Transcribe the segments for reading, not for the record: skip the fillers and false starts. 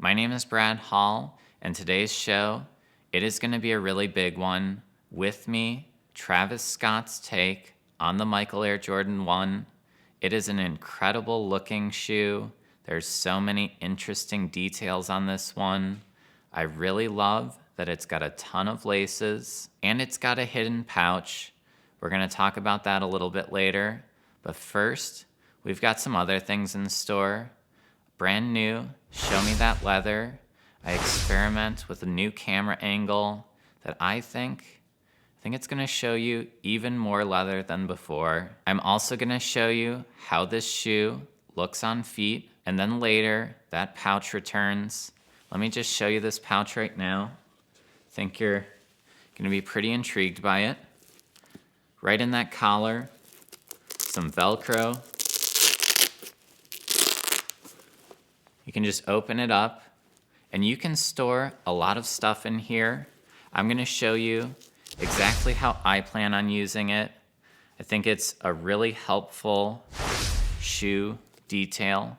My name is Brad Hall, and today's show, it is going to be a really big one. With me, Travis Scott's take on the Michael Air Jordan 1. It is an incredible looking shoe. There's so many interesting details on this one. I really love that it's got a ton of laces, and it's got a hidden pouch. We're going to talk about that a little bit later. But first, we've got some other things in store. Brand new, Show Me That Leather. I experiment with a new camera angle that I think it's going to show you even more leather than before. I'm also going to show you how this shoe looks on feet, and then later that pouch returns. Let me just show you this pouch right now. I think you're going to be pretty intrigued by it. Right in that collar, some Velcro. You can just open it up, and you can store a lot of stuff in here. I'm going to show you exactly how I plan on using it. I think it's a really helpful shoe detail.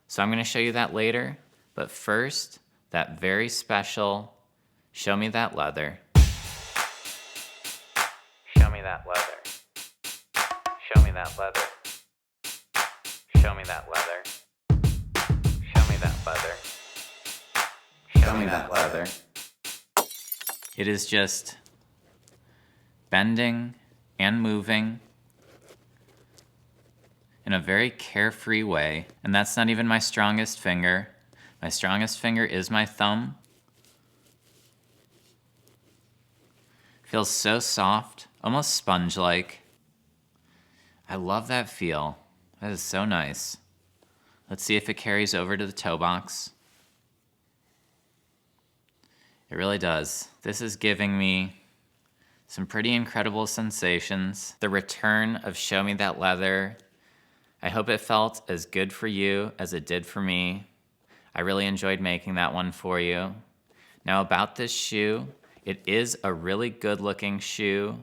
So I'm going to show you that later. But first, that very special Show Me That Leather. Show me that leather. Show me that leather. Show me that leather. Show me that leather. Show me that leather. It is just bending and moving in a very carefree way. And that's not even my strongest finger. My strongest finger is my thumb. Feels so soft, almost sponge-like. I love that feel. That is so nice. Let's see if it carries over to the toe box. It really does. This is giving me some pretty incredible sensations. The return of Show Me That Leather. I hope it felt as good for you as it did for me. I really enjoyed making that one for you. Now about this shoe, it is a really good looking shoe,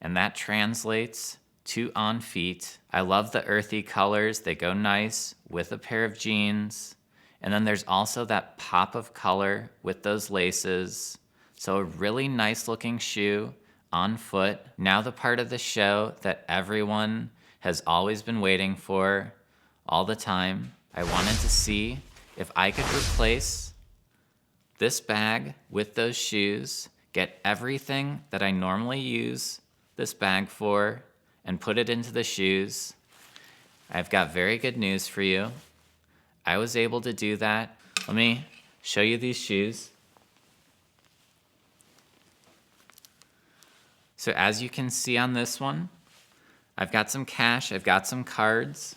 and that translates to on feet. I love the earthy colors. They go nice with a pair of jeans. And then there's also that pop of color with those laces. So a really nice looking shoe on foot. Now the part of the show that everyone has always been waiting for all the time. I wanted to see if I could replace this bag with those shoes, get everything that I normally use this bag for, and put it into the shoes. I've got very good news for you. I was able to do that. Let me show you these shoes. So as you can see on this one, I've got some cash, I've got some cards.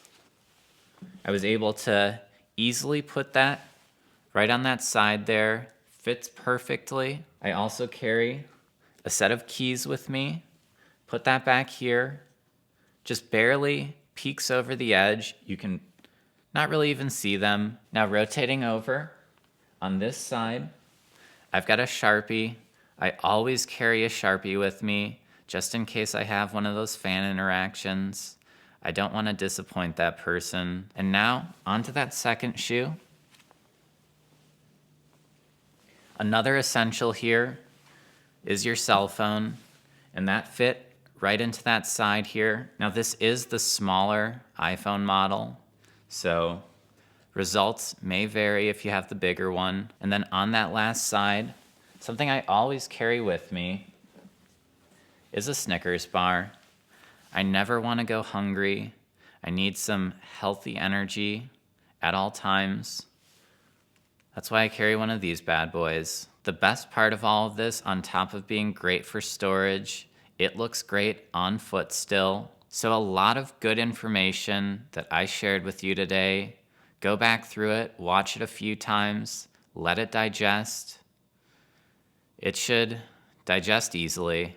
I was able to easily put that right on that side there. Fits perfectly. I also carry a set of keys with me. Put that back here. Just barely peeks over the edge. You can not really even see them. Now rotating over on this side, I've got a Sharpie. I always carry a Sharpie with me just in case I have one of those fan interactions. I don't want to disappoint that person. And now onto that second shoe. Another essential here is your cell phone, and that fit right into that side here. Now this is the smaller iPhone model, so results may vary if you have the bigger one. And then on that last side, something I always carry with me is a Snickers bar. I never want to go hungry. I need some healthy energy at all times. That's why I carry one of these bad boys. The best part of all of this, on top of being great for storage, it looks great on foot still. So a lot of good information that I shared with you today. Go back through it, watch it a few times, let it digest. It should digest easily.